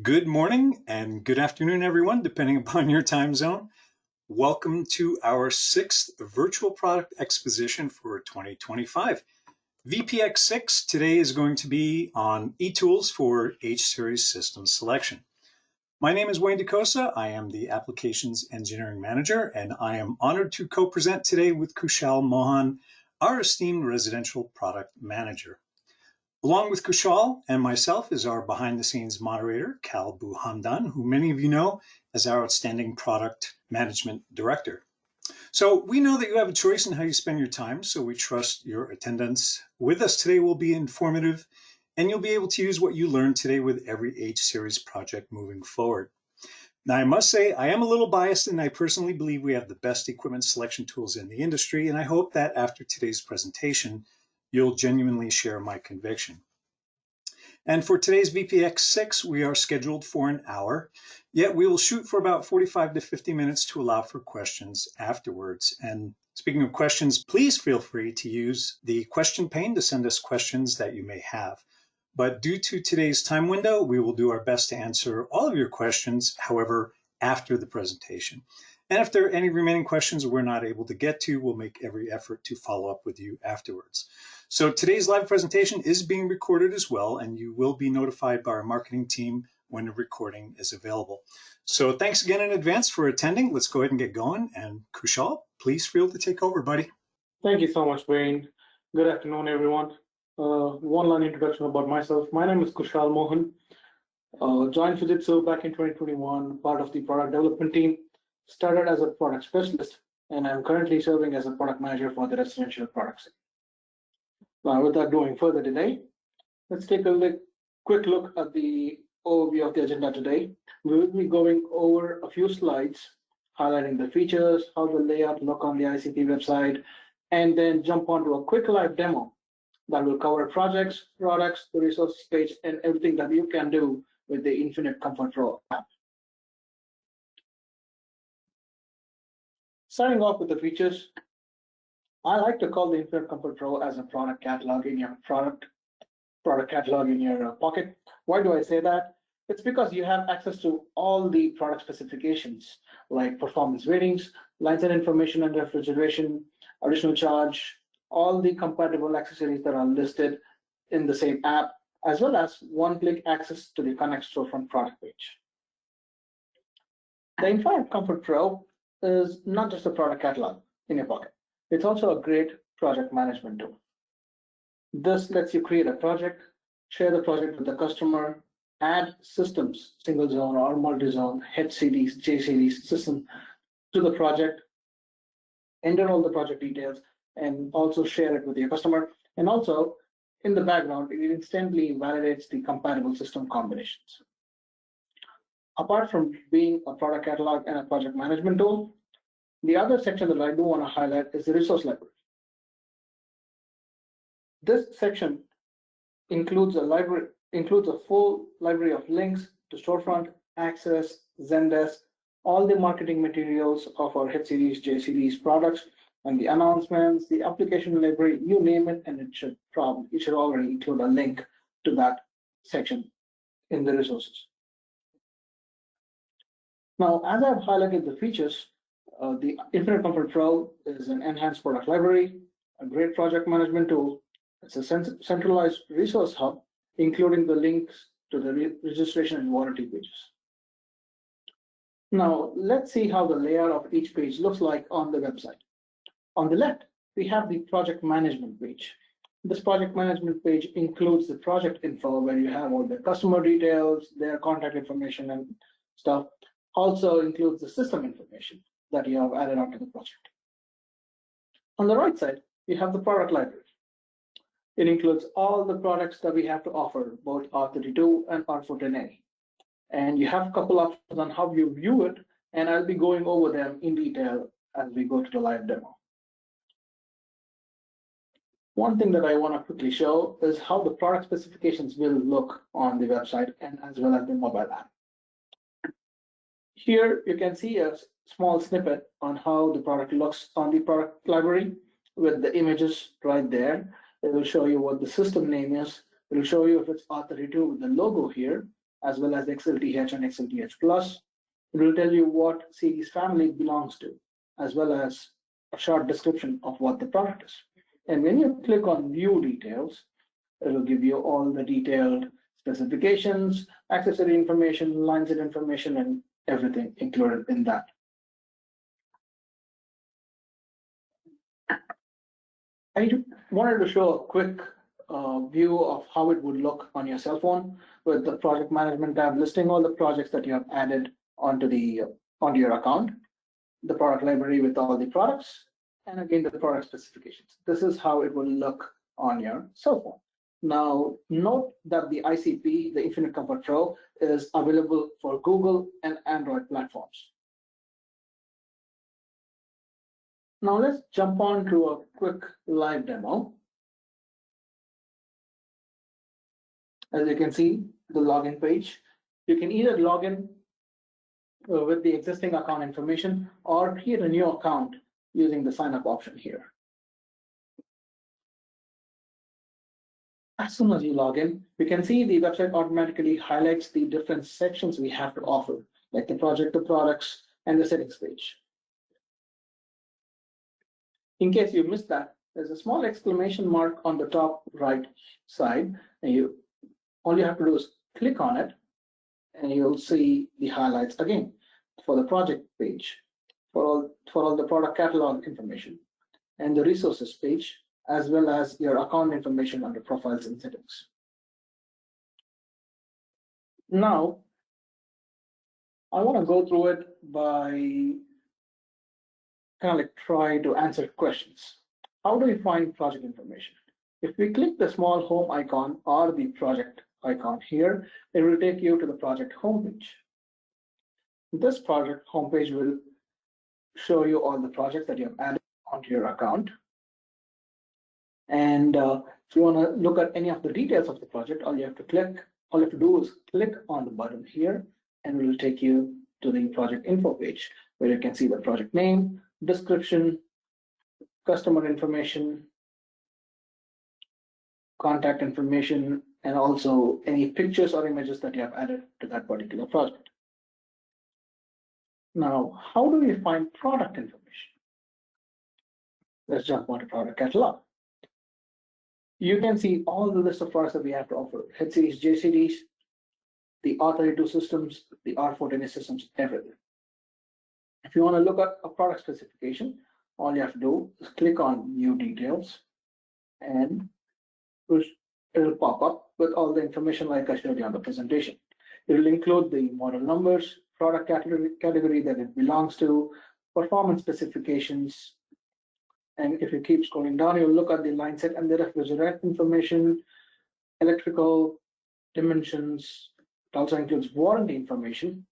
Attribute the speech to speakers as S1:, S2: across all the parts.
S1: Good morning and good afternoon, everyone, depending upon your time zone. Welcome to our 6th virtual product exposition for 2025. VPX6 today is going to be on eTools for H-Series system selection. My name is Wayne DeCosa. I am the Applications Engineering Manager, and I am honored to co-present today with Kushal Mohan, our esteemed Residential Product Manager. Along with Kushal and myself is our behind-the-scenes moderator, Kal Buhandan, who many of you know as our outstanding product management director. So we know that you have a choice in how you spend your time, so we trust your attendance with us today will be informative, and you'll be able to use what you learned today with every H-Series project moving forward. Now, I must say, I am a little biased, and I personally believe we have the best equipment selection tools in the industry, and I hope that after today's presentation, you'll genuinely share my conviction. And for today's VPX6, we are scheduled for an hour, yet we will shoot for about 45 to 50 minutes to allow for questions afterwards. And speaking of questions, please feel free to use the question pane to send us questions that you may have. But due to today's time window, we will do our best to answer all of your questions, however, after the presentation. And if there are any remaining questions we're not able to get to, we'll make every effort to follow up with you afterwards. So today's live presentation is being recorded as well, and you will be notified by our marketing team when the recording is available. So thanks again in advance for attending. Let's go ahead and get going. And Kushal, please feel to take over, buddy.
S2: Thank you so much, Wayne. Good afternoon, everyone. One line introduction about myself. My name is Kushal Mohan. Joined Fujitsu back in 2021, part of the product development team. Started as a product specialist, and I'm currently serving as a product manager for the residential products. Now, without going further today, let's take a quick look at the overview of the agenda today. We will be going over a few slides, highlighting the features, how the layout look on the ICT website, and then jump onto a quick live demo that will cover projects, products, the resources page, and everything that you can do with the Infinite Comfort Pro app. Starting off with the features, I like to call the Infinite Comfort Pro as a product catalog in your product catalog in your pocket. Why do I say that? It's because you have access to all the product specifications like performance ratings, lines and information and refrigeration, additional charge, all the compatible accessories that are listed in the same app, as well as one-click access to the Connect Storefront product page. The Infinite Comfort Pro is not just a product catalog in your pocket. It's also a great project management tool. This lets you create a project, share the project with the customer, add systems, single zone or multi-zone, H-series, J-series system to the project, enter all the project details, and also share it with your customer. And also, in the background, it instantly validates the compatible system combinations. Apart from being a product catalog and a project management tool, the other section that I do want to highlight is the resource library. This section includes a full library of links to Storefront, Access, Zendesk, all the marketing materials of our H-series, J-series products, and the announcements, the application library, you name it, and it should already include a link to that section in the resources. Now, as I've highlighted the features, the Infinite Comfort Pro is an enhanced product library, a great project management tool. It's a centralized resource hub, including the links to the registration and warranty pages. Now, let's see how the layout of each page looks like on the website. On the left, we have the project management page. This project management page includes the project info, where you have all the customer details, their contact information and stuff. Also includes the system information that you have added onto the project. On the right side, you have the product library. It includes all the products that we have to offer, both R32 and R14A. And you have a couple options on how you view it, and I'll be going over them in detail as we go to the live demo. One thing that I want to quickly show is how the product specifications will look on the website and as well as the mobile app. Here you can see a small snippet on how the product looks on the product library with the images right there. It will show you what the system name is. It will show you if it's R32 with the logo here. as well as XLTH and XLTH Plus. It will tell you what series family it belongs to, as well as a short description of what the product is. And when you click on View Details, it will give you all the detailed specifications, accessory information, line set information, and everything included in that. I wanted to show a quick view of how it would look on your cell phone with the project management tab listing all the projects that you have added onto your account, the product library with all the products, and again the product specifications. This is how it will look on your cell phone. Now, note that the ICP, the Infinite Comfort Pro, is available for Google and Android platforms. Now let's jump on to a quick live demo. As you can see, the login page, you can either log in with the existing account information or create a new account using the sign up option here. As soon as you log in, we can see the website automatically highlights the different sections we have to offer, like the project, the products, and the settings page. In case you missed that, there's a small exclamation mark on the top right side, and all you have to do is click on it, and you'll see the highlights again for the project page, for all the product catalog information, and the resources page, as well as your account information under profiles and settings. Now, I want to go through it by kind of like try to answer questions. How do we find project information? If we click the small home icon or the project icon here, it will take you to the project homepage. This project homepage will show you all the projects that you have added onto your account. And if you want to look at any of the details of the project, all you have to do is click on the button here, and it will take you to the project info page, where you can see the project name, description, customer information, contact information, and also any pictures or images that you have added to that particular project. Now, how do we find product information? Let's jump onto product catalog. You can see all the list of products that we have to offer: head series, J series, the R32 systems, the R410 systems, everything. If you want to look at a product specification, all you have to do is click on View Details, and it will pop up with all the information like I showed you on the presentation. It will include the model numbers, product category that it belongs to, performance specifications, and if you keep scrolling down, you'll look at the line set and the refrigerant information, electrical dimensions. It also includes warranty information,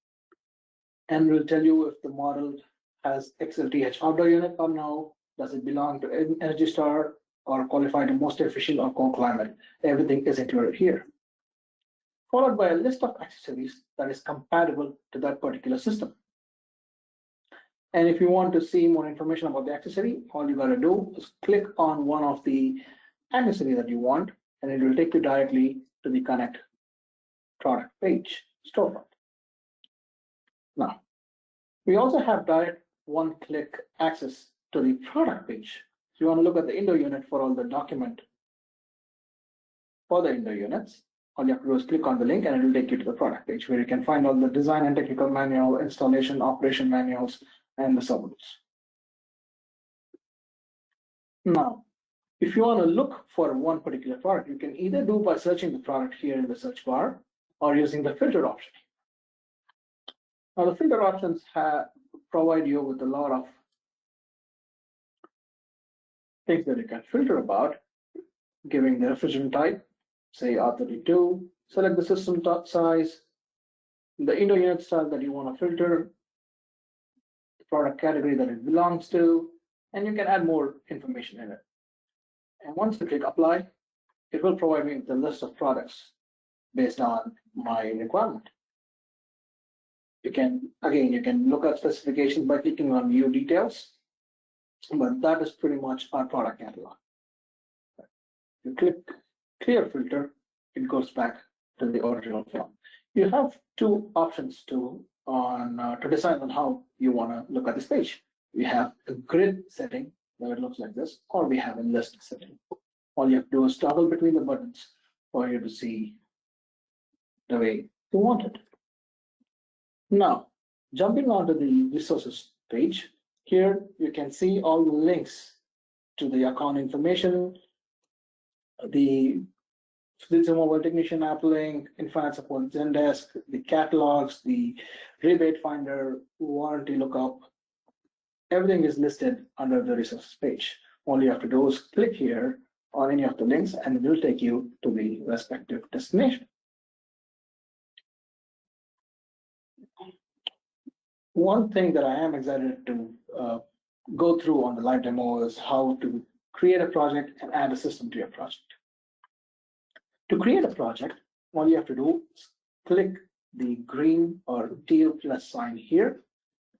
S2: and will tell you if the model has XLTH outdoor unit or no, does it belong to Energy Star or qualify to most efficient or cold climate. Everything is included here, followed by a list of accessories that is compatible to that particular system. And if you want to see more information about the accessory, all you got to do is click on one of the accessories that you want, and it will take you directly to the Connect product page, storefront. Now, we also have direct one-click access to the product page. If you want to look at the indoor unit for all the document for the indoor units, all you have to do is click on the link, and it will take you to the product page, where you can find all the design and technical manual, installation, operation manuals, and the submodules. Now, if you want to look for one particular product, you can either do by searching the product here in the search bar or using the filter option. Now, the filter options provide you with a lot of things that you can filter about, giving the refrigerant type, say R32, select the system size, the indoor unit style that you want to filter, the product category that it belongs to, and you can add more information in it. And once you click apply, it will provide me with the list of products based on my requirement. You can look at specifications by clicking on View Details, but that is pretty much our product catalog. You click Clear Filter, it goes back to the original form. You have two options to decide on how you want to look at this page. We have a grid setting where it looks like this, or we have a list setting. All you have to do is toggle between the buttons for you to see the way you want it. Now, jumping onto the resources page, here you can see all the links to the account information, the Digital Mobile Technician app link, Infinite Support Zendesk, the catalogs, the rebate finder, warranty lookup. Everything is listed under the resources page. All you have to do is click here on any of the links and it will take you to the respective destination. One thing that I am excited to go through on the live demo is how to create a project and add a system to your project. To create a project, all you have to do is click the green or teal plus sign here,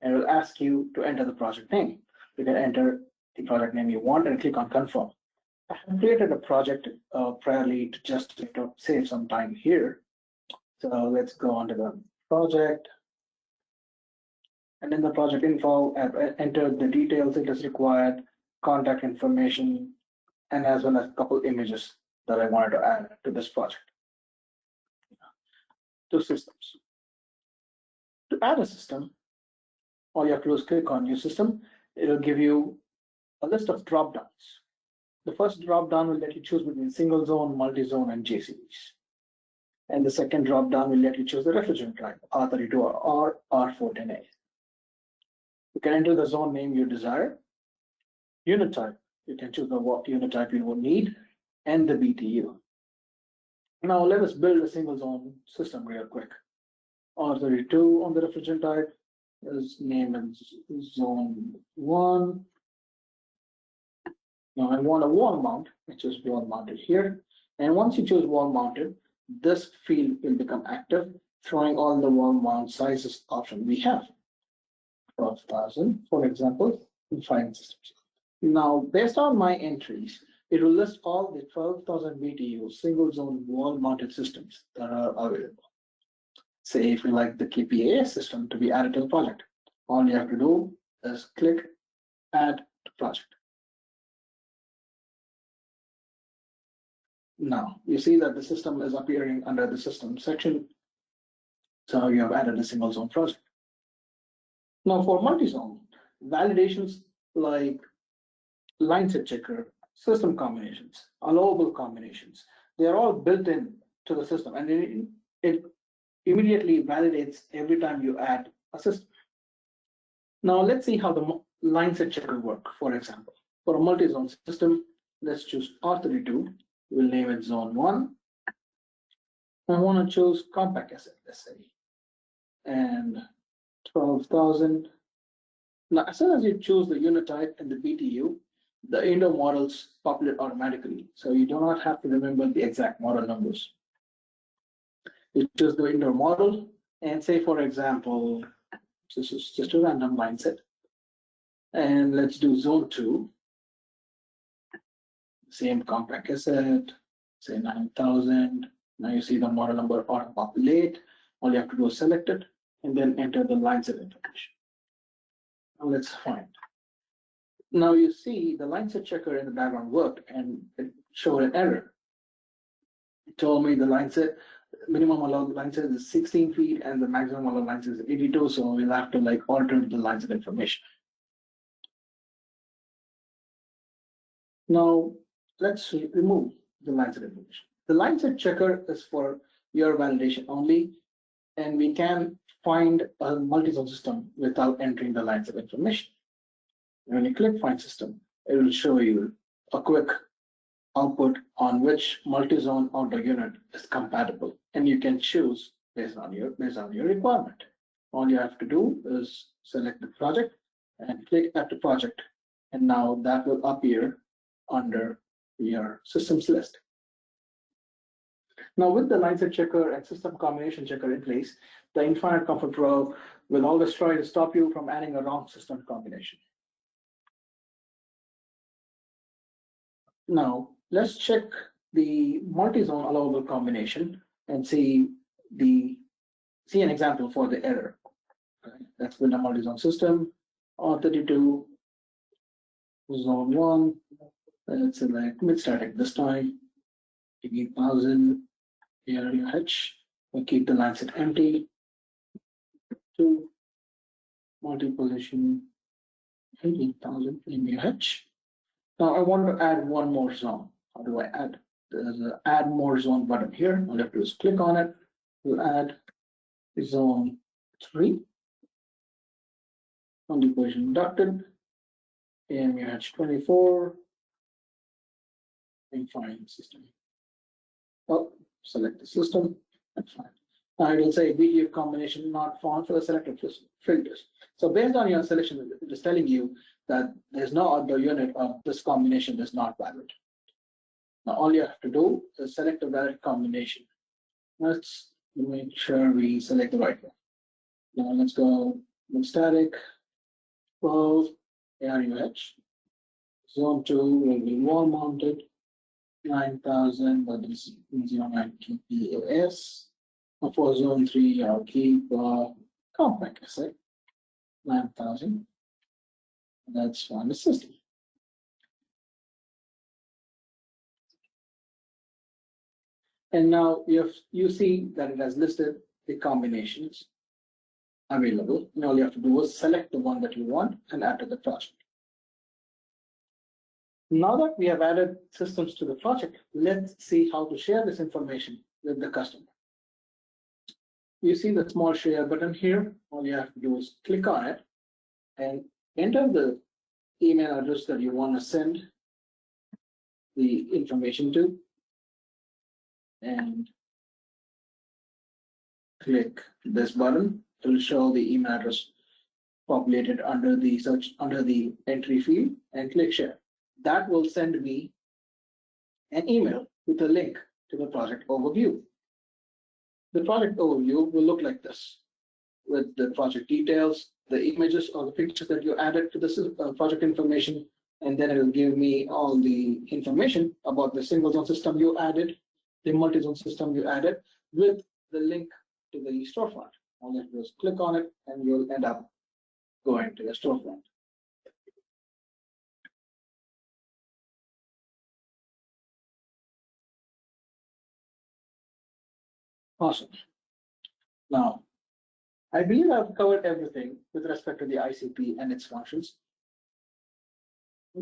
S2: and it will ask you to enter the project name. You can enter the project name you want and click on confirm. I have created a project priorly to just save some time here. So let's go on to the project. And in the project info, I've entered the details it is required, contact information, and as well as a couple images that I wanted to add to this project. Two systems. To add a system, all you have to do is click on New System. It'll give you a list of drop-downs. The first drop-down will let you choose between single zone, multi-zone, and J-series. And the second drop-down will let you choose the refrigerant type, R32 or R410A. You can enter the zone name you desire. Unit type, you can choose the unit type you will need, and the BTU. Now let us build a single zone system real quick. R32 on the refrigerant type is named as zone 1. Now I want a wall mount, which is wall mounted here. And once you choose wall mounted, this field will become active, throwing all the wall mount sizes option we have. 12,000, for example, in 5 systems. Now, based on my entries, it will list all the 12,000 BTU single zone wall mounted systems that are available. Say if you like the KPAS system to be added to the project, all you have to do is click add to project. Now, you see that the system is appearing under the system section. So you have added a single zone project. Now for multi-zone, validations like line set checker, system combinations, allowable combinations, they're all built in to the system and it immediately validates every time you add a system. Now let's see how the line set checker work. For example, for a multi-zone system, let's choose R32. We'll name it zone 1. I want to choose compact asset, let's say, and 12,000. Now, as soon as you choose the unit type and the BTU, the indoor models populate automatically. So you do not have to remember the exact model numbers. You choose the indoor model and say, for example, this is just a random line set. And let's do zone 2. Same compact asset, say 9,000. Now you see the model number auto populate. All you have to do is select it and then enter the line set information. Now let's find. Now you see the line set checker in the background worked and it showed an error. It told me the line set, minimum allowed line set is 16 feet and the maximum allowed line set is 82. So we'll have to alter the line set information. Now let's remove the line set information. The line set checker is for your validation only, and we can find a multi-zone system without entering the line set information. When you click find system, it will show you a quick output on which multi-zone auto unit is compatible, and you can choose based on your requirement. All you have to do is select the project and click add to project, and now that will appear under your systems list. Now with the line set checker and system combination checker in place, the Infinite Comfort Pro will always try to stop you from adding a wrong system combination. Now let's check the multi-zone allowable combination and see the see an example for the error. Right? That's been a multi-zone system. R32, zone 1. Let's select mid-static this time. 18,000 ARUH. We'll keep the line set empty. 2. Multi-position 18,000 ARUH. Now I want to add one more zone. How do I add? There's an add more zone button here. All you have to do is click on it. We'll add zone 3. Multi-position inducted. AMUH 24. And find system. Oh, select the system. That's fine. Now it will say BGF combination not found for the selected filters. So based on your selection, it is telling you that there's no other unit of this combination is not valid. Now all you have to do is select a valid combination. Let's make sure we select the right one. Now let's go with static 12 ARUH. Zone 2 will be wall mounted. 9,000, but this is 09 keep EOS. For zone 3, I'll keep compact, I say 9,000. That's fine. The system. And now you see that it has listed the combinations available. And all you have to do is select the one that you want and add to the project. Now that we have added systems to the project, let's see how to share this information with the customer. You see the small share button here. All you have to do is click on it and enter the email address that you want to send the information to, and click this button. It will show the email address populated under the search, under the entry field, and click share. That will send me an email with a link to the project overview. The project overview will look like this, with the project details, the images or the pictures that you added to the project information, and then it will give me all the information about the single zone system you added, the multi-zone system you added, with the link to the storefront. All you have to do is click on it, and you'll end up going to the storefront. Awesome. Now, I believe I've covered everything with respect to the ICP and its functions.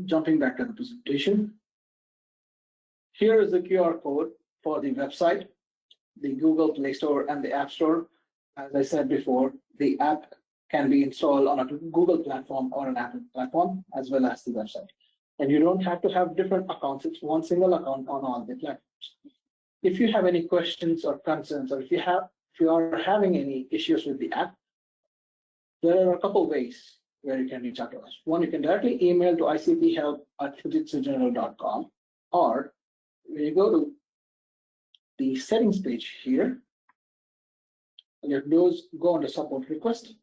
S2: Jumping back to the presentation. Here is the QR code for the website, the Google Play Store and the App Store. As I said before, the app can be installed on a Google platform or an Apple platform, as well as the website. And you don't have to have different accounts. It's one single account on all the platforms. If you have any questions or concerns, or if you are having any issues with the app, there are a couple ways where you can reach out to us. One, you can directly email to icphelp@fujitsugeneral.com, or when you go to the settings page here, all you have to do is go under support request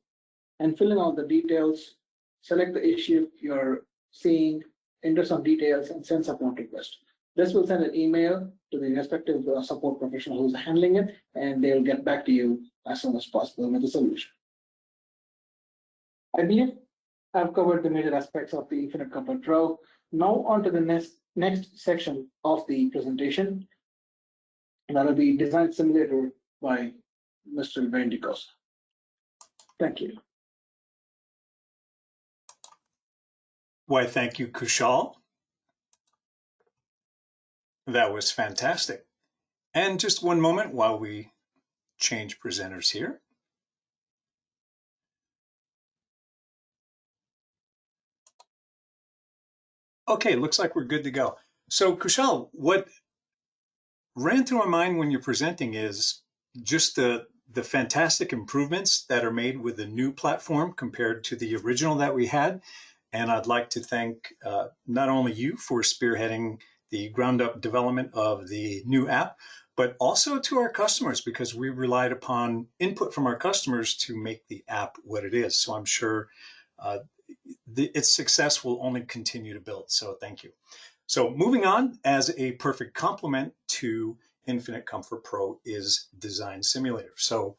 S2: and fill in all the details, select the issue you're seeing, enter some details, and send support request. This will send an email to the respective support professional who's handling it, and they'll get back to you as soon as possible with a solution. I believe I've covered the major aspects of the Infinite Coupler Pro. Now on to the next section of the presentation. That'll be Design Simulator by Mr. Vendicos. Thank you.
S1: Why, thank you, Kushal. That was fantastic. And just one moment while we change presenters here. Okay, looks like we're good to go. So Kushal, what ran through my mind when you're presenting is just the fantastic improvements that are made with the new platform compared to the original that we had. And I'd like to thank not only you for spearheading the ground up development of the new app, but also to our customers, because we relied upon input from our customers to make the app what it is. So I'm sure its success will only continue to build. So thank you. So moving on, as a perfect complement to Infinite Comfort Pro is Design Simulator. So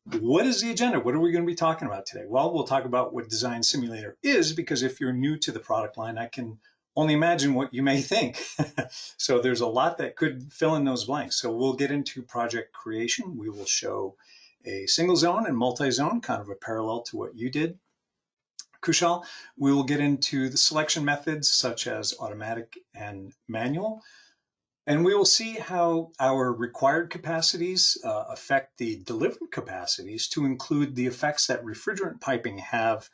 S1: What is the agenda? What are we going to be talking about today? Well, we'll talk about what Design Simulator is, because if you're new to the product line, I can only imagine what you may think. So there's a lot that could fill in those blanks. So we'll get into project creation. We will show a single zone and multi-zone, kind of a parallel to what you did, Kushal. We will get into the selection methods such as automatic and manual. And we will see how our required capacities affect the delivered capacities, to include the effects that refrigerant piping have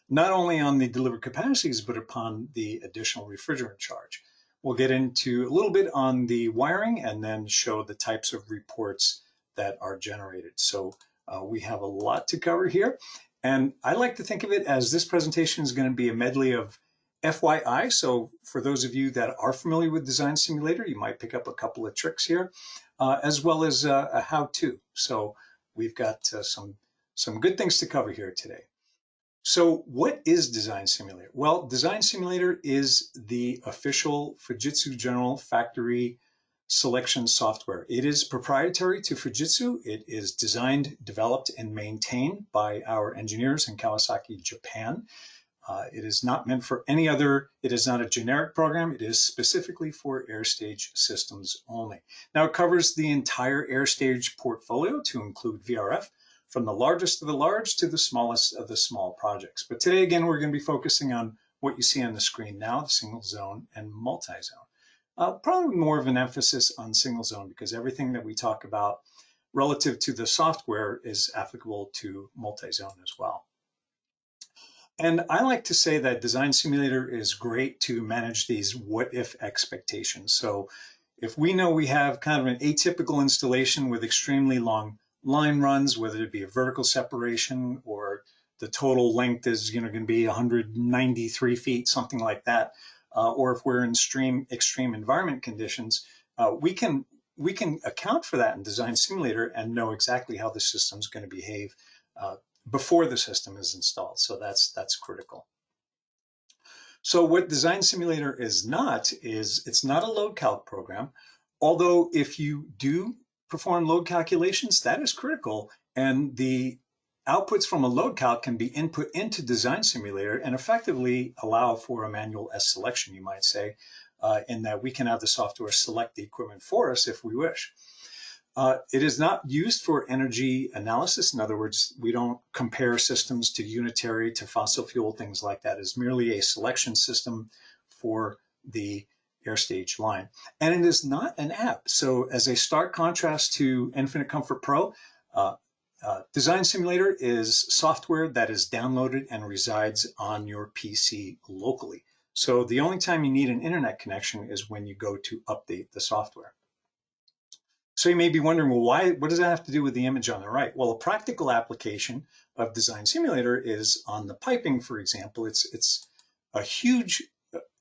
S1: not only on the delivered capacities, but upon the additional refrigerant charge. We'll get into a little bit on the wiring and then show the types of reports that are generated. So we have a lot to cover here. And I like to think of it as this presentation is going to be a medley of FYI. So for those of you that are familiar with Design Simulator, you might pick up a couple of tricks here, as well as a how-to. So we've got some good things to cover here today. So what is Design Simulator? Well, Design Simulator is the official Fujitsu General Factory selection software. It is proprietary to Fujitsu. It is designed, developed, and maintained by our engineers in Kawasaki, Japan. It is not meant for any other, it is not a generic program. It is specifically for AIRSTAGE systems only. Now, it covers the entire AIRSTAGE portfolio to include VRF, from the largest of the large to the smallest of the small projects. But today, again, we're going to be focusing on what you see on the screen now, the single zone and multi-zone. Probably more of an emphasis on single zone, because everything that we talk about relative to the software is applicable to multi-zone as well. And I like to say that Design Simulator is great to manage these what-if expectations. So if we know we have kind of an atypical installation with extremely long line runs, whether it be a vertical separation or the total length is going to be 193 feet, something like that, or if we're in extreme environment conditions, we can account for that in Design Simulator and know exactly how the system's going to behave before the system is installed. So that's critical. So what Design Simulator is not, is it's not a load calc program. Although if you do perform load calculations, that is critical. And the outputs from a load calc can be input into Design Simulator and effectively allow for a manual S selection, you might say, in that we can have the software select the equipment for us if we wish. It is not used for energy analysis. In other words, we don't compare systems to unitary, to fossil fuel, things like that. It's merely a selection system for the AIRSTAGE line. And it is not an app. So as a stark contrast to Infinite Comfort Pro, Design Simulator is software that is downloaded and resides on your PC locally. So the only time you need an internet connection is when you go to update the software. So you may be wondering, well, what does that have to do with the image on the right? Well, a practical application of Design Simulator is on the piping, for example. It's a huge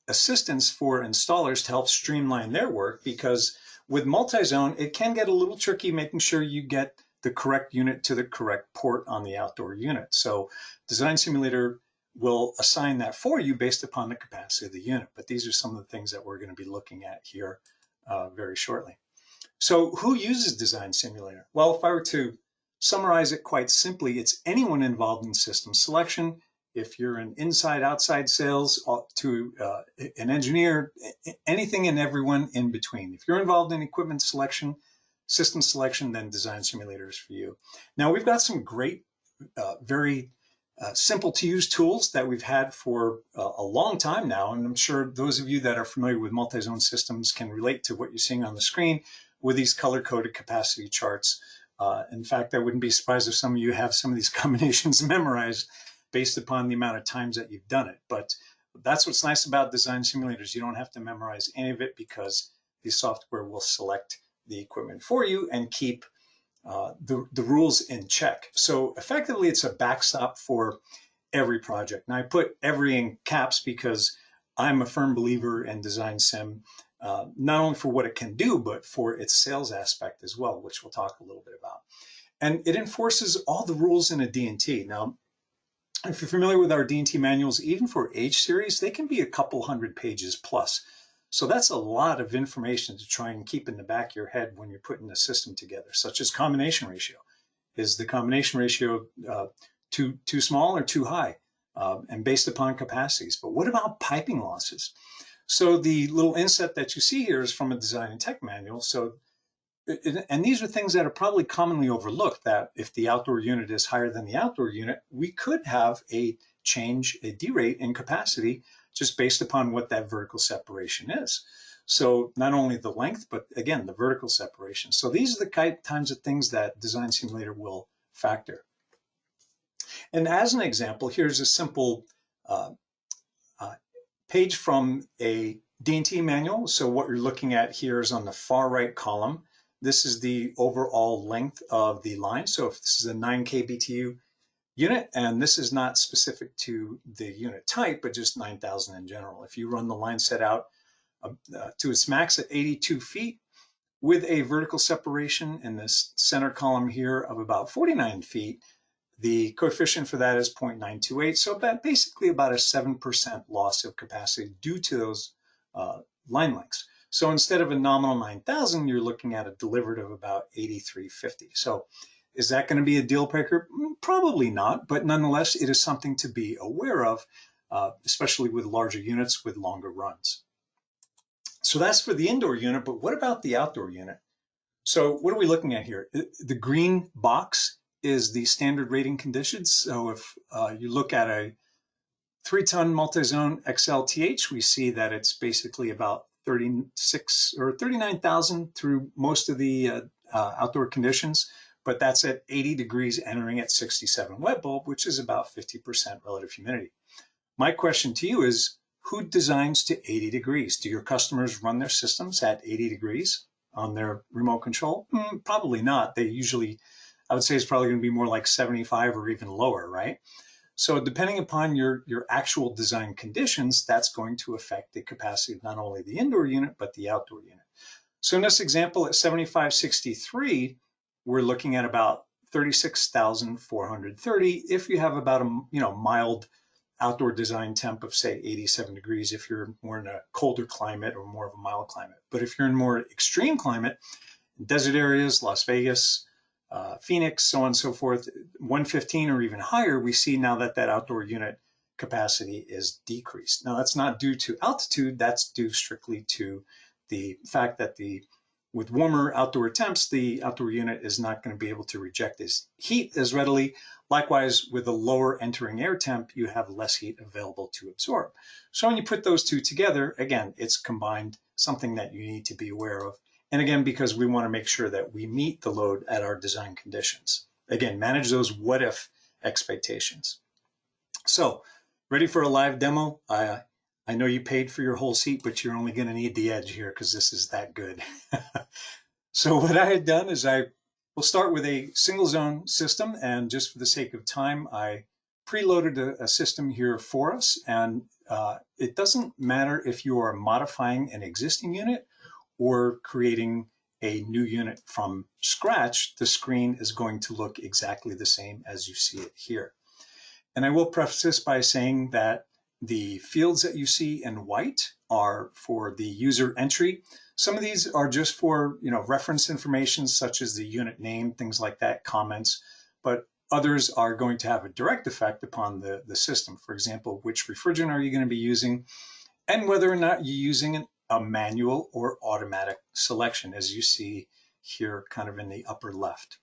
S1: assistance for installers to help streamline their work, because with multi-zone, it can get a little tricky making sure you get the correct unit to the correct port on the outdoor unit. So Design Simulator will assign that for you based upon the capacity of the unit. But these are some of the things that we're going to be looking at here very shortly. So who uses Design Simulator? Well, if I were to summarize it quite simply, it's anyone involved in system selection. If you're an inside-outside sales to an engineer, anything and everyone in between. If you're involved in equipment selection, system selection, then Design Simulator is for you. Now, we've got some great, very simple to use tools that we've had for a long time now. And I'm sure those of you that are familiar with multi-zone systems can relate to what you're seeing on the screen with these color-coded capacity charts. In fact, I wouldn't be surprised if some of you have some of these combinations memorized based upon the amount of times that you've done it. But that's what's nice about Design Simulators. You don't have to memorize any of it, because the software will select the equipment for you and keep the rules in check. So effectively, it's a backstop for every project. Now, I put every in caps because I'm a firm believer in Design Sim, not only for what it can do, but for its sales aspect as well, which we'll talk a little bit about. And it enforces all the rules in a D&T. Now, if you're familiar with our D&T manuals, even for H series, they can be a couple hundred pages plus. So that's a lot of information to try and keep in the back of your head when you're putting a system together, such as combination ratio. Is the combination ratio too small or too high? And based upon capacities. But what about piping losses? So the little inset that you see here is from a design and tech manual. So, and these are things that are probably commonly overlooked, that if the outdoor unit is higher than the outdoor unit, we could have a change, a derate in capacity just based upon what that vertical separation is. So not only the length, but again, the vertical separation. So these are the kinds of things that Design Simulator will factor. And as an example, here's a simple page from a D&T manual. So what you're looking at here is on the far right column. This is the overall length of the line. So if this is a 9 kBTU unit, and this is not specific to the unit type, but just 9,000 in general. If you run the line set out to its max at 82 feet with a vertical separation in this center column here of about 49 feet, the coefficient for that is 0.928, so basically about a 7% loss of capacity due to those line lengths. So instead of a nominal 9,000, you're looking at a delivered of about 8,350. So is that going to be a deal breaker? Probably not, but nonetheless, it is something to be aware of, especially with larger units with longer runs. So that's for the indoor unit, but what about the outdoor unit? So what are we looking at here? The green box is the standard rating conditions. So if you look at a 3-ton multi-zone XLTH, we see that it's basically about 36 or 39,000 through most of the outdoor conditions, but that's at 80 degrees entering at 67 wet bulb, which is about 50% relative humidity. My question to you is, who designs to 80 degrees? Do your customers run their systems at 80 degrees on their remote control? Probably not. They usually, I would say it's probably going to be more like 75 or even lower, right? So depending upon your actual design conditions, that's going to affect the capacity of not only the indoor unit, but the outdoor unit. So in this example at 7563, we're looking at about 36,430 if you have about a mild outdoor design temp of say 87 degrees if you're more in a colder climate or more of a mild climate. But if you're in more extreme climate, desert areas, Las Vegas, Phoenix, so on and so forth, 115 or even higher, we see now that that outdoor unit capacity is decreased. Now that's not due to altitude, that's due strictly to the fact that with warmer outdoor temps, the outdoor unit is not going to be able to reject this heat as readily. Likewise, with a lower entering air temp, you have less heat available to absorb. So when you put those two together, again, it's combined, something that you need to be aware of. And again, because we want to make sure that we meet the load at our design conditions. Again, manage those what if expectations. So, ready for a live demo? I know you paid for your whole seat, but you're only going to need the edge here because this is that good. So what I had done is I will start with a single zone system, and just for the sake of time, I preloaded a system here for us. And it doesn't matter if you are modifying an existing unit or creating a new unit from scratch, the screen is going to look exactly the same as you see it here. And I will preface this by saying that the fields that you see in white are for the user entry. Some of these are just for reference information such as the unit name, things like that, comments, but others are going to have a direct effect upon the system. For example, which refrigerant are you going to be using, and whether or not you're using a manual or automatic selection, as you see here kind of in the upper left.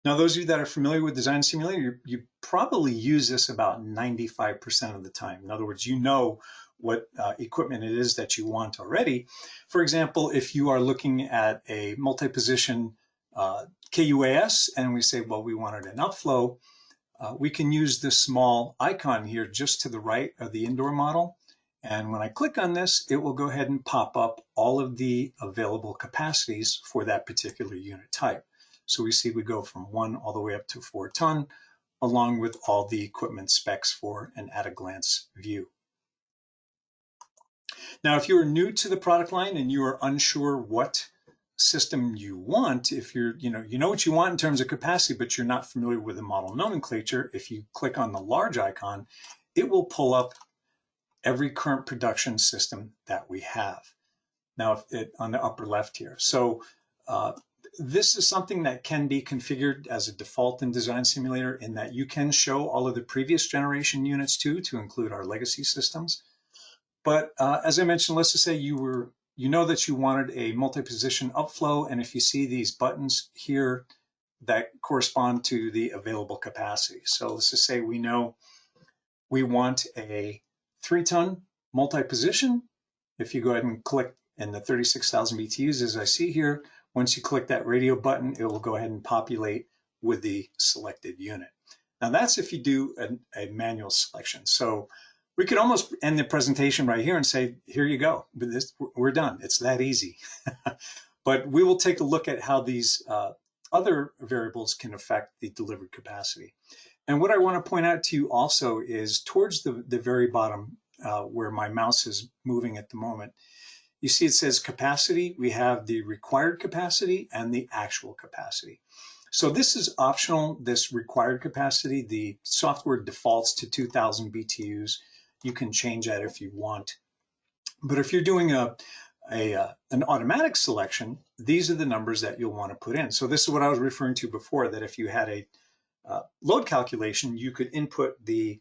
S1: Now, those of you that are familiar with Design Simulator, you probably use this about 95% of the time. In other words, you know what equipment it is that you want already. For example, if you are looking at a multi-position KUAS and we say, well, we wanted an upflow, we can use this small icon here just to the right of the indoor model. And when I click on this, it will go ahead and pop up all of the available capacities for that particular unit type. So we see we go from 1 all the way up to 4 ton, along with all the equipment specs for an at-a-glance view. Now, if you're new to the product line and you are unsure what system you want, if you know what you want in terms of capacity, but you're not familiar with the model nomenclature, if you click on the large icon, it will pull up every current production system that we have. Now, on the upper left here. So this is something that can be configured as a default in Design Simulator, in that you can show all of the previous generation units too, to include our legacy systems. But as I mentioned, let's just say you know that you wanted a multi-position upflow, and if you see these buttons here that correspond to the available capacity. So let's just say we know we want a 3-ton multi-position. If you go ahead and click in the 36,000 BTUs, as I see here, once you click that radio button, it will go ahead and populate with the selected unit. Now that's if you do a manual selection. So we could almost end the presentation right here and say, here you go, we're done. It's that easy. But we will take a look at how these other variables can affect the delivered capacity. And what I want to point out to you also is towards the very bottom, where my mouse is moving at the moment, you see it says capacity. We have the required capacity and the actual capacity. So this is optional, this required capacity. The software defaults to 2,000 BTUs. You can change that if you want. But if you're doing an automatic selection, these are the numbers that you'll want to put in. So this is what I was referring to before, that if you had a load calculation, you could input the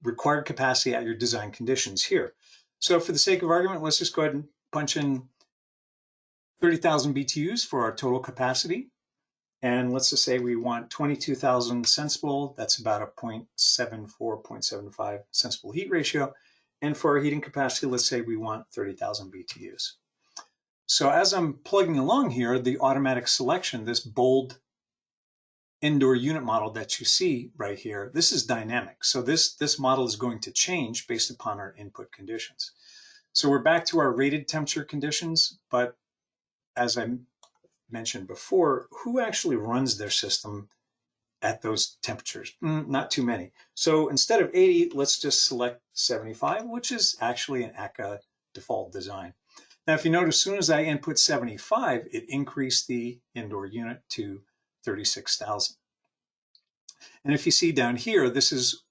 S1: required capacity at your design conditions here. So for the sake of argument, let's just go ahead and punch in 30,000 BTUs for our total capacity. And let's just say we want 22,000 sensible. That's about a 0.74, 0.75 sensible heat ratio. And for our heating capacity, let's say we want 30,000 BTUs. So as I'm plugging along here, the automatic selection, this bold indoor unit model that you see right here, this is dynamic. So this model is going to change based upon our input conditions. So we're back to our rated temperature conditions, but as I mentioned before, who actually runs their system at those temperatures? Not too many. So instead of 80, let's just select 75, which is actually an ACA default design. Now, if you notice, as soon as I input 75, it increased the indoor unit to 36,000. And if you see down here, this is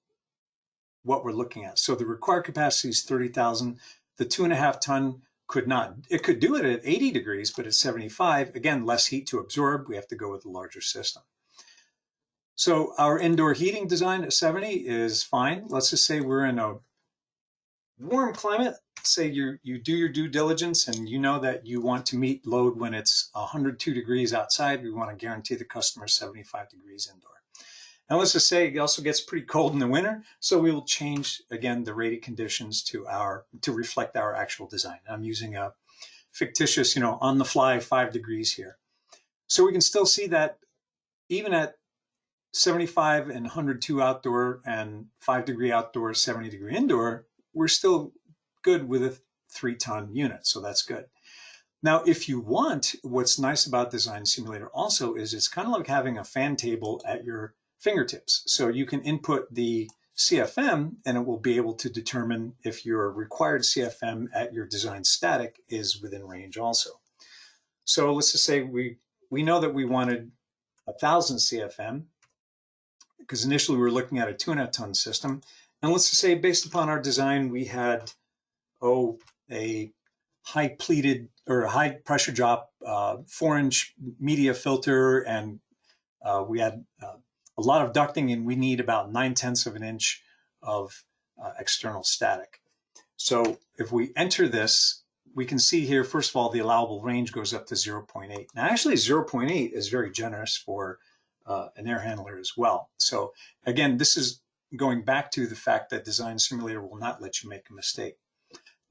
S1: what we're looking at. So the required capacity is 30,000. The 2.5 ton could not. It could do it at 80 degrees, but at 75, again, less heat to absorb. We have to go with a larger system. So our indoor heating design at 70 is fine. Let's just say we're in a warm climate. Say you do your due diligence and you know that you want to meet load when it's 102 degrees outside. We want to guarantee the customer 75 degrees indoor. And let's just say it also gets pretty cold in the winter, so we will change, again, the rated conditions to reflect our actual design. I'm using a fictitious, on the fly 5 degrees here. So we can still see that even at 75 and 102 outdoor and 5 degree outdoor, 70 degree indoor, we're still good with a 3-ton unit, so that's good. Now, if you want, what's nice about Design Simulator also is it's kind of like having a fan table at your fingertips. So you can input the CFM and it will be able to determine if your required CFM at your design static is within range also. So let's just say we know that we wanted 1,000 CFM because initially we were looking at a 2.5 ton system. And let's just say based upon our design, we had, a high pleated or high pressure drop 4-inch media filter, and we had a lot of ducting, and we need about 9/10 of an inch of external static. So if we enter this, we can see here, first of all, the allowable range goes up to 0.8. Now, actually, 0.8 is very generous for an air handler as well. So again, this is going back to the fact that Design Simulator will not let you make a mistake.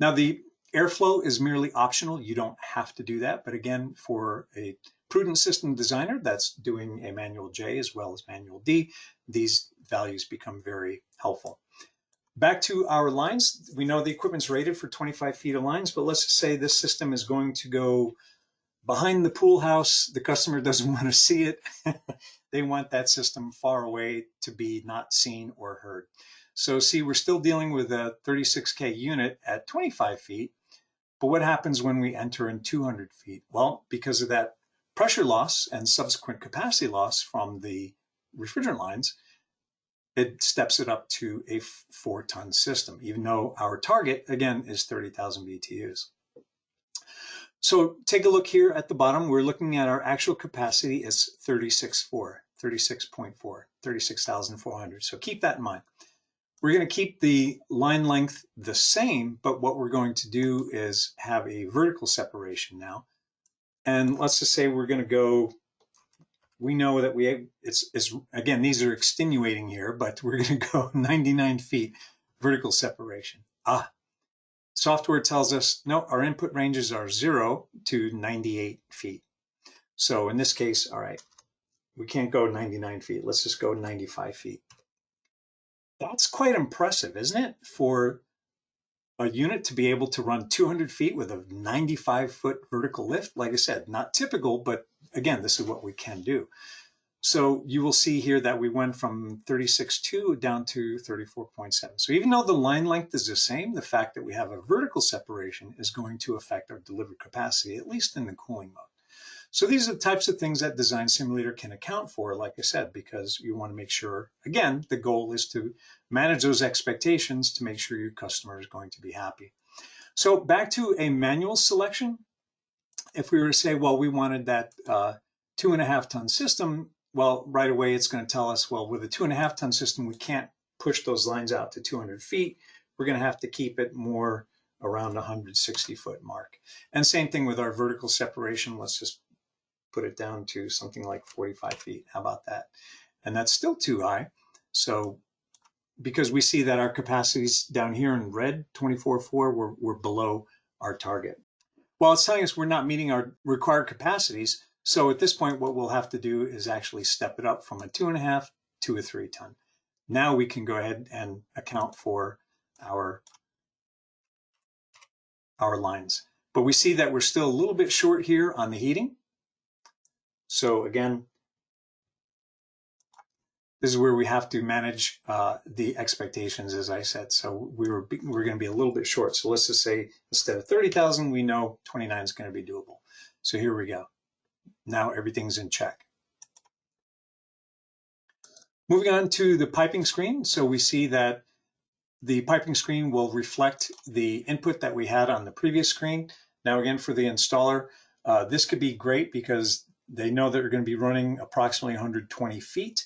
S1: Now, the airflow is merely optional. You don't have to do that. But again, for a prudent system designer that's doing a manual J as well as manual D, these values become very helpful. Back to our lines, we know the equipment's rated for 25 feet of lines, but let's just say this system is going to go behind the pool house. The customer doesn't want to see it. They want that system far away to be not seen or heard. So see, we're still dealing with a 36K unit at 25 feet, but what happens when we enter in 200 feet? Well, because of that pressure loss and subsequent capacity loss from the refrigerant lines, it steps it up to a 4-ton system, even though our target, again, is 30,000 BTUs. So take a look here at the bottom. We're looking at our actual capacity as 36.4, 36,400. So keep that in mind. We're going to keep the line length the same, but what we're going to do is have a vertical separation now. And let's just say we're going to go, we know that it's again, these are extenuating here, but we're going to go 99 feet vertical separation. Software tells us, no, our input ranges are 0 to 98 feet. So in this case, all right, we can't go 99 feet. Let's just go 95 feet. That's quite impressive, isn't it? For a unit to be able to run 200 feet with a 95-foot vertical lift. Like I said, not typical, but again, this is what we can do. So you will see here that we went from 36.2 down to 34.7. So even though the line length is the same, the fact that we have a vertical separation is going to affect our delivered capacity, at least in the cooling mode. So these are the types of things that Design Simulator can account for, like I said, because you want to make sure, again, the goal is to manage those expectations to make sure your customer is going to be happy. So back to a manual selection. If we were to say, well, we wanted that 2.5 ton system, well, right away it's going to tell us, well, with a 2.5 ton system, we can't push those lines out to 200 feet. We're going to have to keep it more around 160-foot mark. And same thing with our vertical separation. Let's just put it down to something like 45 feet. How about that? And that's still too high. So because we see that our capacities down here in red, 24.4, we're below our target. Well, it's telling us we're not meeting our required capacities. So at this point, what we'll have to do is actually step it up from a 2.5 to a 3 ton. Now we can go ahead and account for our lines. But we see that we're still a little bit short here on the heating. So again, this is where we have to manage the expectations, as I said. So we're going to be a little bit short. So let's just say instead of 30,000, we know 29 is going to be doable. So here we go. Now everything's in check. Moving on to the piping screen. So we see that the piping screen will reflect the input that we had on the previous screen. Now again, for the installer, this could be great because they know that they're going to be running approximately 120 feet.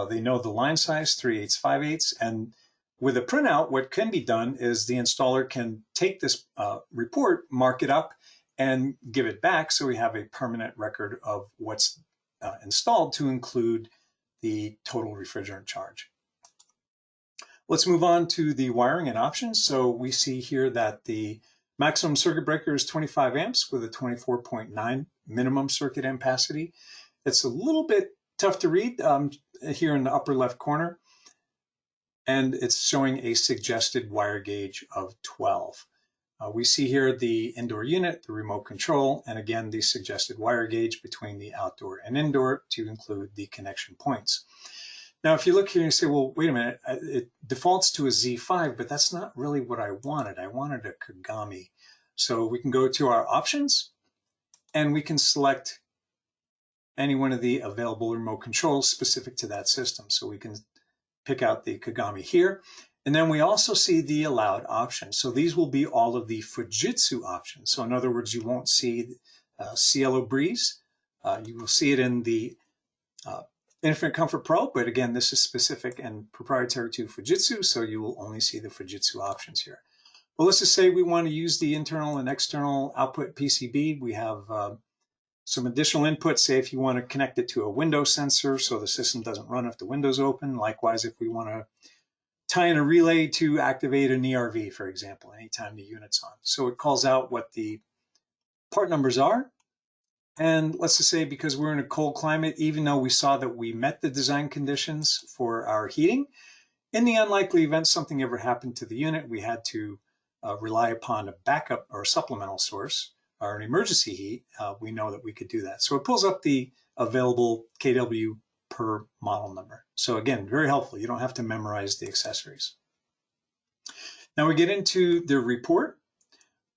S1: They know the line size, 3/8, 5/8. And with a printout, what can be done is the installer can take this report, mark it up, and give it back so we have a permanent record of what's installed to include the total refrigerant charge. Let's move on to the wiring and options. So we see here that the maximum circuit breaker is 25 amps with a 24.9 minimum circuit ampacity. It's a little bit tough to read here in the upper left corner, and it's showing a suggested wire gauge of 12. We see here the indoor unit, the remote control, and again, the suggested wire gauge between the outdoor and indoor to include the connection points. Now, if you look here and you say, well, wait a minute, it defaults to a Z5, but that's not really what I wanted. I wanted a Kagami. So we can go to our options and we can select any one of the available remote controls specific to that system. So we can pick out the Kagami here. And then we also see the allowed options. So these will be all of the Fujitsu options. So in other words, you won't see Cielo Breeze. You will see it in the Infinite Comfort Pro, but again, this is specific and proprietary to Fujitsu, so you will only see the Fujitsu options here. Well, let's just say we want to use the internal and external output PCB. We have some additional input. Say if you want to connect it to a window sensor so the system doesn't run if the window's open. Likewise, if we want to tie in a relay to activate an ERV, for example, anytime the unit's on. So it calls out what the part numbers are. And let's just say because we're in a cold climate, even though we saw that we met the design conditions for our heating, in the unlikely event something ever happened to the unit, we had to rely upon a backup or a supplemental source or an emergency heat. We know that we could do that. So it pulls up the available kW per model number. So again, very helpful. You don't have to memorize the accessories. Now we get into the report.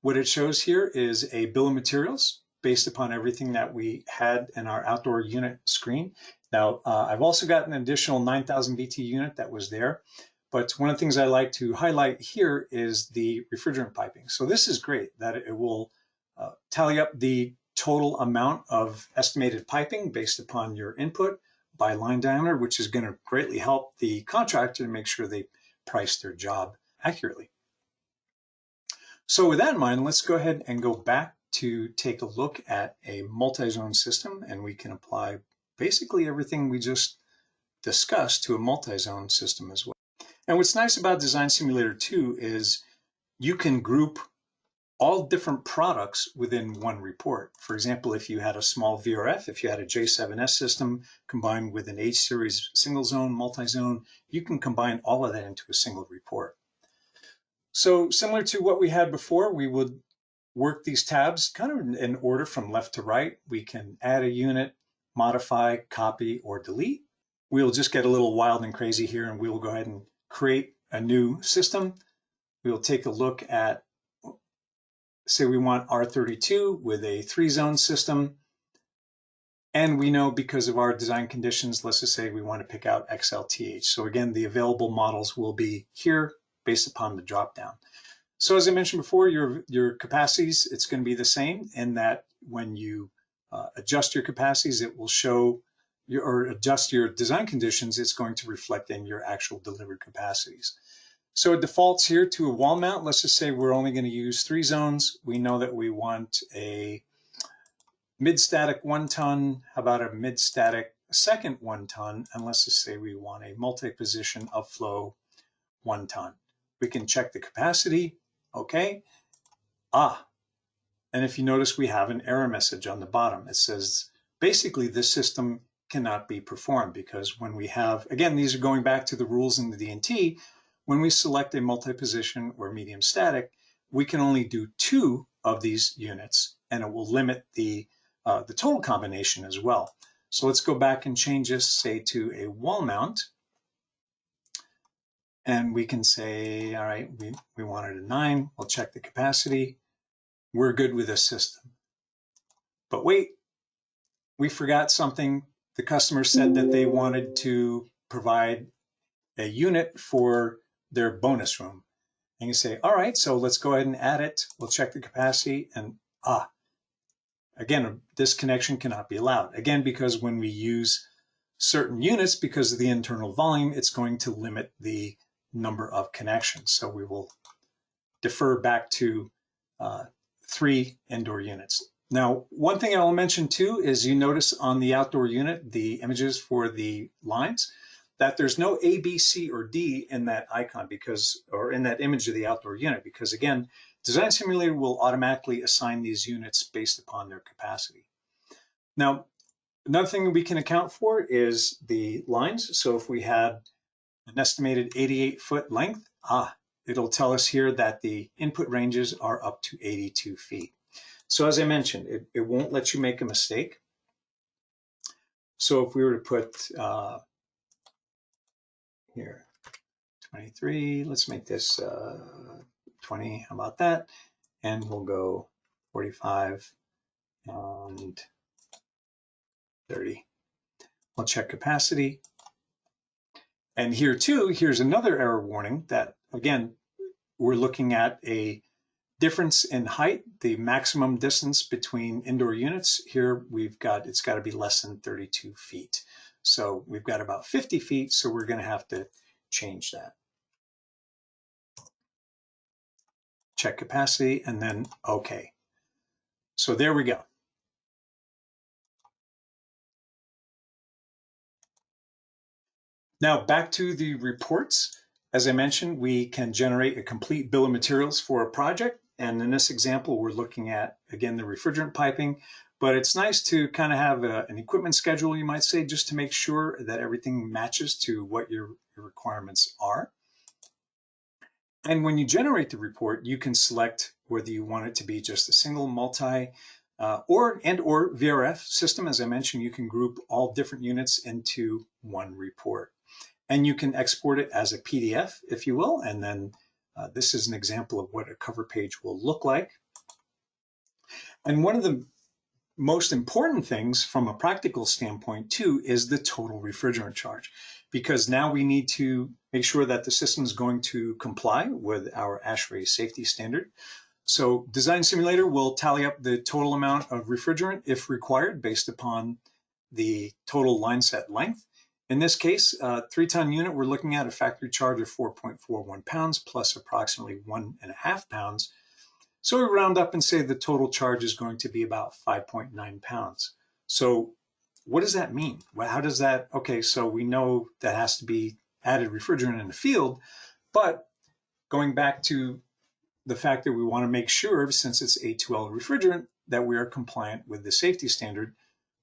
S1: What it shows here is a bill of materials based upon everything that we had in our outdoor unit screen. Now, I've also got an additional 9,000 VT unit that was there, but one of the things I like to highlight here is the refrigerant piping. So this is great that it will tally up the total amount of estimated piping based upon your input by line diameter, which is going to greatly help the contractor to make sure they price their job accurately. So with that in mind, let's go ahead and go back to take a look at a multi-zone system, and we can apply basically everything we just discussed to a multi-zone system as well. And what's nice about Design Simulator 2 is you can group all different products within one report. For example, if you had a small VRF, if you had a J7S system combined with an H-series single zone, multi-zone, you can combine all of that into a single report. So similar to what we had before, we would work these tabs kind of in order from left to right. We can add a unit, modify, copy, or delete. We'll just get a little wild and crazy here, and we'll go ahead and create a new system. We'll take a look at, say we want R32 with a 3-zone system. And we know because of our design conditions, let's just say we want to pick out XLTH. So again, the available models will be here based upon the dropdown. So as I mentioned before, your capacities, it's going to be the same in that when you adjust your capacities, it will show or adjust your design conditions, it's going to reflect in your actual delivered capacities. So it defaults here to a wall mount. Let's just say we're only going to use 3 zones. We know that we want a mid-static 1 ton. How about a mid-static second 1 ton? And let's just say we want a multi-position upflow 1 ton. We can check the capacity. Okay. And if you notice, we have an error message on the bottom. It says, basically, this system cannot be performed because when we have, again, these are going back to the rules in the D&T, when we select a multi-position or medium static, we can only do 2 of these units, and it will limit the total combination as well. So let's go back and change this, say, to a wall mount. And we can say, all right, we wanted a 9. We'll check the capacity. We're good with this system. But wait, we forgot something. The customer said that they wanted to provide a unit for their bonus room. And you say, all right, so let's go ahead and add it. We'll check the capacity. And again, this connection cannot be allowed. Again, because when we use certain units, because of the internal volume, it's going to limit the number of connections. So we will defer back to 3 indoor units. Now, one thing I will mention too is you notice on the outdoor unit, the images for the lines, that there's no A, B, C, or D in that icon because, or in that image of the outdoor unit, because again, Design Simulator will automatically assign these units based upon their capacity. Now, another thing that we can account for is the lines. So if we had an estimated 88-foot length, it'll tell us here that the input ranges are up to 82 feet. So as I mentioned, it won't let you make a mistake. So if we were to put here, 23, let's make this 20, how about that? And we'll go 45 and 30. We'll check capacity. And here too, here's another error warning that, again, we're looking at a difference in height, the maximum distance between indoor units. Here we've got, it's got to be less than 32 feet. So we've got about 50 feet, so we're going to have to change that. Check capacity and then OK. So there we go. Now back to the reports. As I mentioned, we can generate a complete bill of materials for a project. And in this example, we're looking at, again, the refrigerant piping. But it's nice to kind of have an equipment schedule, you might say, just to make sure that everything matches to what your requirements are. And when you generate the report, you can select whether you want it to be just a single, multi, or VRF system. As I mentioned, you can group all different units into one report. And you can export it as a PDF, if you will. And then this is an example of what a cover page will look like. And one of the most important things from a practical standpoint too is the total refrigerant charge, because now we need to make sure that the system is going to comply with our ASHRAE safety standard. So Design Simulator will tally up the total amount of refrigerant if required based upon the total line set length. In this case, 3-ton unit, we're looking at a factory charge of 4.41 pounds plus approximately 1.5 pounds. So we round up and say the total charge is going to be about 5.9 pounds. So what does that mean? Well, how does that, okay, so we know that has to be added refrigerant in the field, but going back to the fact that we want to make sure, since it's A2L refrigerant, that we are compliant with the safety standard,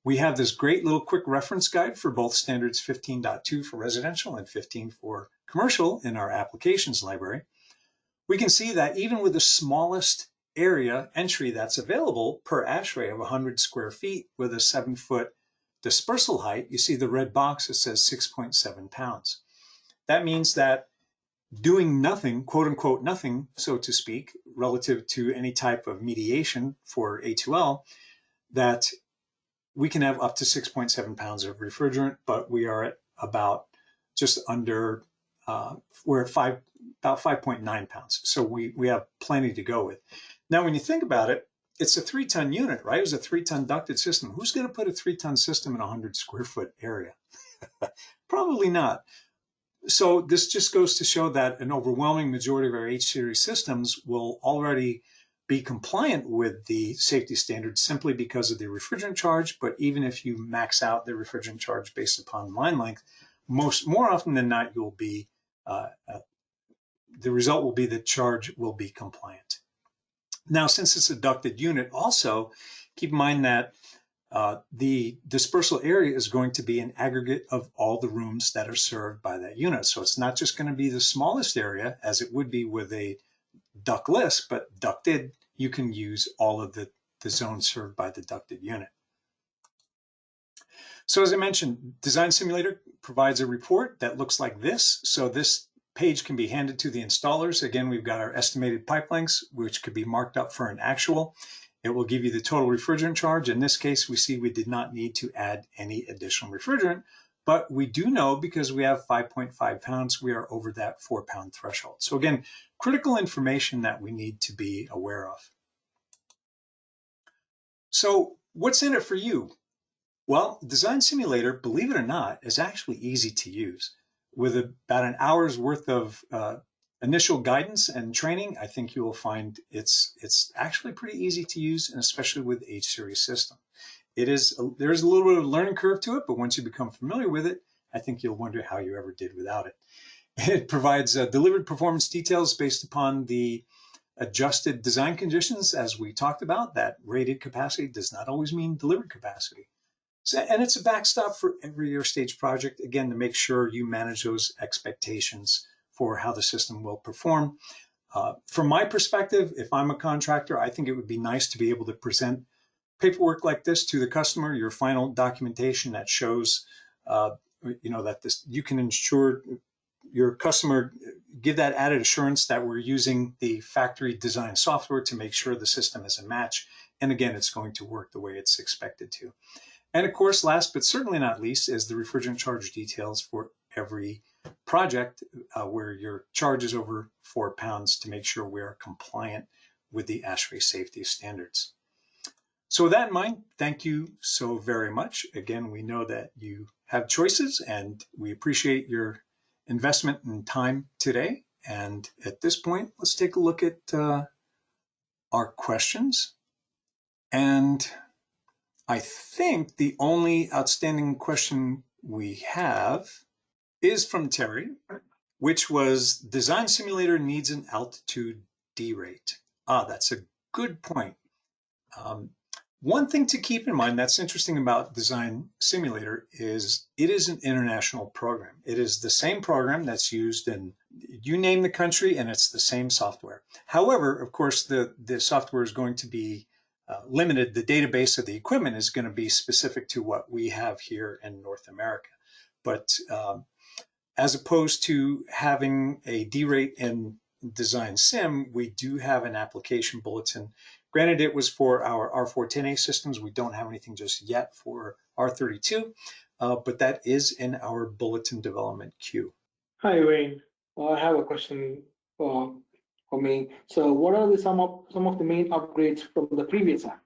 S1: we have this great little quick reference guide for both standards 15.2 for residential and 15 for commercial in our applications library. We can see that even with the smallest area entry that's available per ASHRAE of 100 square feet with a 7-foot dispersal height, you see the red box that says 6.7 pounds. That means that doing nothing, quote unquote nothing, so to speak, relative to any type of mediation for A2L, that we can have up to 6.7 pounds of refrigerant, but we are at about just under, we're at about 5.9 pounds. So we have plenty to go with. Now, when you think about it, it's a 3-ton unit, right? It was a 3-ton ducted system. Who's going to put a 3-ton system in a 100 square foot area? Probably not. So this just goes to show that an overwhelming majority of our H-series systems will already be compliant with the safety standards simply because of the refrigerant charge. But even if you max out the refrigerant charge based upon line length, more often than not, you'll be the result will be the charge will be compliant. Now, since it's a ducted unit, also keep in mind that the dispersal area is going to be an aggregate of all the rooms that are served by that unit. So it's not just going to be the smallest area as it would be with a ductless, but ducted, you can use all of the zones served by the ducted unit. So as I mentioned, Design Simulator provides a report that looks like this. So this page can be handed to the installers. Again, we've got our estimated pipe lengths, which could be marked up for an actual. It will give you the total refrigerant charge. In this case, we see we did not need to add any additional refrigerant, but we do know because we have 5.5 pounds, we are over that 4-pound threshold. So again, critical information that we need to be aware of. So what's in it for you? Well, Design Simulator, believe it or not, is actually easy to use. With about an hour's worth of initial guidance and training, I think you will find it's actually pretty easy to use, and especially with H-series system. There's a little bit of a learning curve to it, but once you become familiar with it, I think you'll wonder how you ever did without it. It provides delivered performance details based upon the adjusted design conditions, as we talked about. That rated capacity does not always mean delivered capacity. So, and it's a backstop for every AIRSTAGE project, again, to make sure you manage those expectations for how the system will perform. From my perspective, if I'm a contractor, I think it would be nice to be able to present paperwork like this to the customer, your final documentation that shows, that you can ensure your customer, give that added assurance that we're using the factory design software to make sure the system is a match. And again, it's going to work the way it's expected to. And of course, last but certainly not least, is the refrigerant charge details for every project where your charge is over 4 pounds to make sure we are compliant with the ASHRAE safety standards. So with that in mind, thank you so very much. Again, we know that you have choices and we appreciate your investment and time today. And at this point, let's take a look at our questions. And I think the only outstanding question we have is from Terry, which was Design Simulator needs an altitude D rate. That's a good point. One thing to keep in mind that's interesting about Design Simulator is it is an international program. It is the same program that's used in, you name the country, and it's the same software. However, of course, the software is going to be limited. The database of the equipment is going to be specific to what we have here in North America. But as opposed to having a D rate in Design Sim, we do have an application bulletin. Granted, it was for our R410A systems. We don't have anything just yet for R32, but that is in our bulletin development queue.
S2: Hi, Wayne. I have a question. for me. So what are some of the main upgrades from the previous app?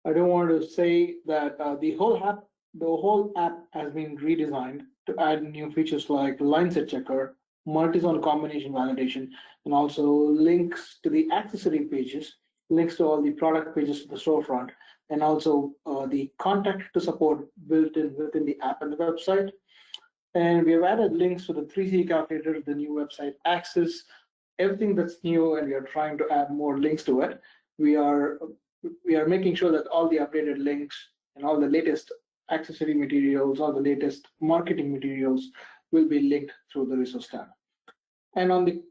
S2: I don't want to say that the whole app has been redesigned to add new features like line set checker, multi-zone combination validation, and also links to the accessory pages, links to all the product pages to the storefront, and also the contact to support built in within the app and the website. And we have added links to the 3C calculator, the new website access, everything that's new, and we are trying to add more links to it. We are we are making sure that all the updated links and all the latest accessory materials, all the latest marketing materials will be linked through the resource tab. And on the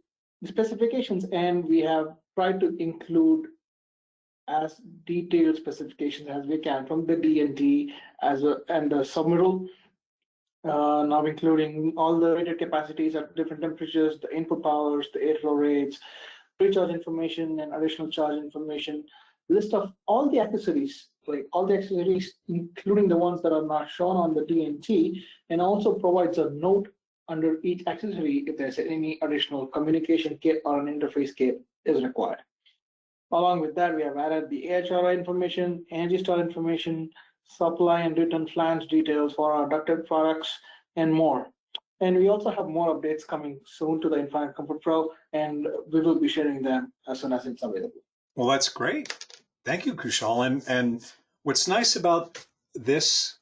S2: specifications end, we have tried to include as detailed specifications as we can from the D&D and the submittal, now including all the rated capacities at different temperatures, the input powers, the airflow rates, pre-charge information and additional charge information, list of all the accessories, like all the accessories, including the ones that are not shown on the DNT, and also provides a note under each accessory if there's any additional communication kit or an interface kit is required. Along with that, we have added the AHRI information, Energy Star information, supply and return flange details for our ducted products, and more. And we also have more updates coming soon to the Infinite Comfort Pro, and we will be sharing them as soon as it's available.
S1: Well, that's great. Thank you, Kushal. And what's nice about this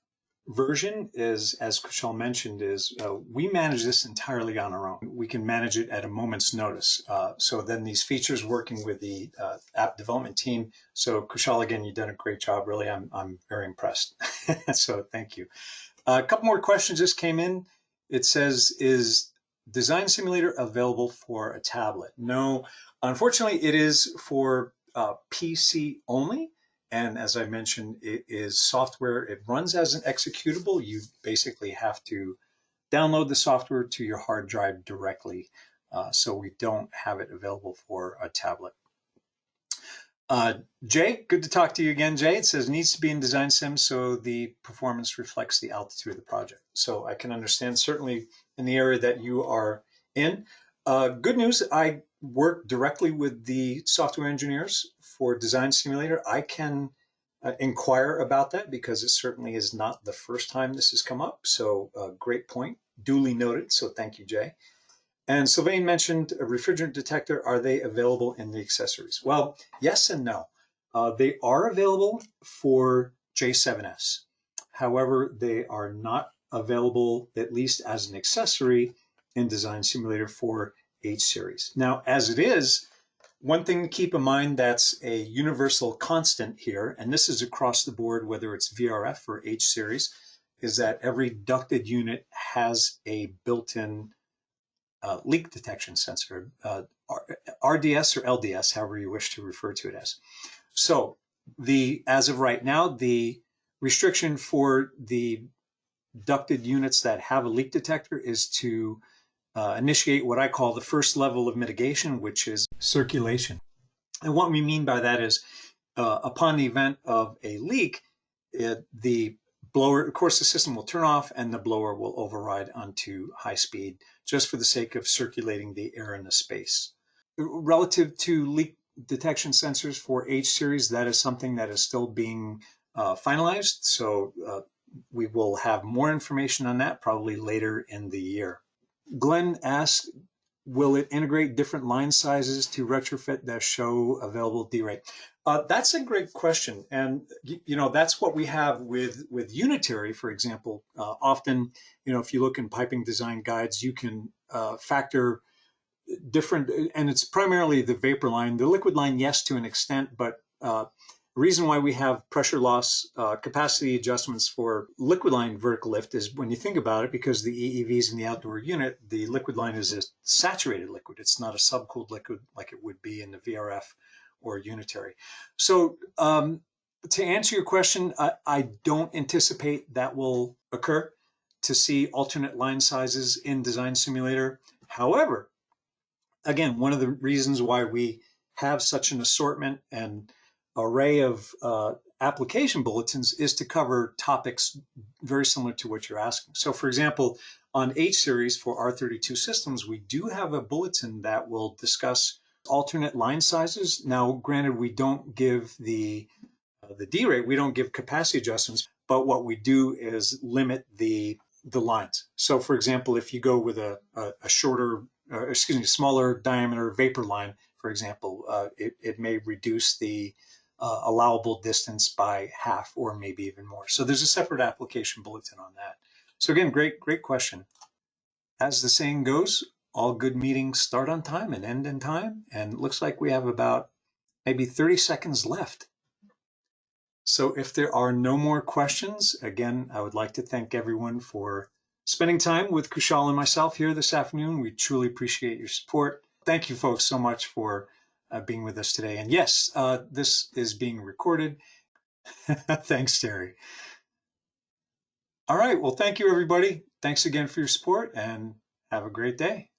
S1: version is, as Kushal mentioned, is we manage this entirely on our own. We can manage it at a moment's notice. So then these features working with the app development team. So Kushal, again, you've done a great job. Really, I'm very impressed. So thank you. A couple more questions just came in. It says, is Design Simulator available for a tablet? No, unfortunately, it is for PC only. And as I mentioned, it is software. It runs as an executable. You basically have to download the software to your hard drive directly. So we don't have it available for a tablet. Jay, good to talk to you again, Jay. It says needs to be in Design Sim so the performance reflects the altitude of the project. So I can understand certainly in the area that you are in. Good news, I work directly with the software engineers for Design Simulator. I can inquire about that because it certainly is not the first time this has come up. So great point, duly noted. So thank you, Jay. And Sylvain mentioned a refrigerant detector. Are they available in the accessories? Well, yes and no. They are available for J7S. However, they are not available, at least as an accessory, in Design Simulator for H series. Now, as it is, one thing to keep in mind that's a universal constant here, and this is across the board, whether it's VRF or H series, is that every ducted unit has a built-in leak detection sensor, RDS or LDS, however you wish to refer to it as. So as of right now, the restriction for the ducted units that have a leak detector is to initiate what I call the first level of mitigation, which is circulation. And what we mean by that is upon the event of a leak, the blower, of course, the system will turn off and the blower will override onto high speed just for the sake of circulating the air in the space. Relative to leak detection sensors for H series, that is something that is still being finalized. So we will have more information on that probably later in the year. Glenn asked, will it integrate different line sizes to retrofit that show available D-rate? That's a great question. And, that's what we have with unitary, for example. Often, if you look in piping design guides, you can factor different, and it's primarily the vapor line. The liquid line, yes, to an extent, but the reason why we have pressure loss capacity adjustments for liquid line vertical lift is when you think about it, because the EEVs in the outdoor unit, the liquid line is a saturated liquid. It's not a subcooled liquid like it would be in the VRF or unitary. So to answer your question, I don't anticipate that will occur to see alternate line sizes in Design Simulator. However, again, one of the reasons why we have such an assortment and array of application bulletins is to cover topics very similar to what you're asking. So for example, on H series for R32 systems, we do have a bulletin that will discuss alternate line sizes. Now, granted, we don't give the D rate, we don't give capacity adjustments, but what we do is limit the lines. So for example, if you go with a shorter, smaller diameter vapor line, for example, it may reduce the allowable distance by half or maybe even more. So there's a separate application bulletin on that. So again, great question. As the saying goes, all good meetings start on time and end in time. And it looks like we have about maybe 30 seconds left. So if there are no more questions, again, I would like to thank everyone for spending time with Kushal and myself here this afternoon. We truly appreciate your support. Thank you folks so much for being with us today. And yes, this is being recorded. Thanks, Terry. All right, well, thank you, everybody. Thanks again for your support and have a great day.